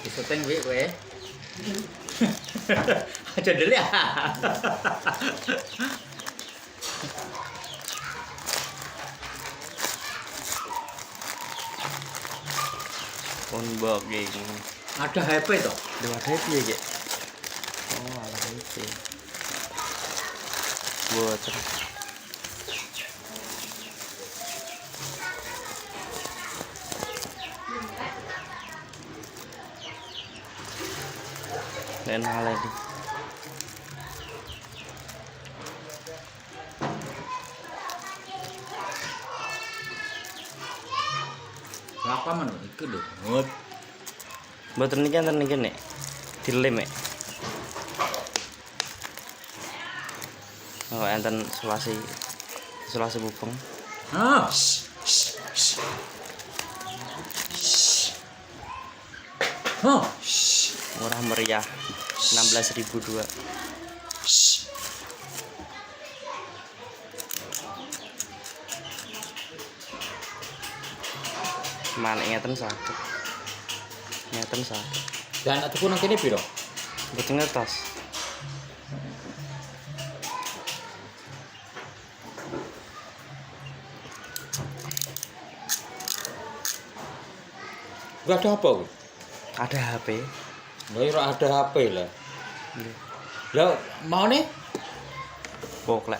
Diseteng wi kowe. Aja ndelik ya. Unboxing. Ada HP toh? Ada HP ya, Cek? Oh, ada HP. Buat dan hal ini. Apa man iku lho. Ngut. Mboten niki enten niki nek. Dilem mek. Oh, enten isolasi bubeng. Ah. Oh. Murah meriah. 16.002. Manik ngeten saged. Ngeten saged. Dan atuku nang kene piro? Mboten ngertos. Gak ada apa kuwi? Ada HP. Lah ora ada HP lah. Nggih. Lah mau nih? Poklek.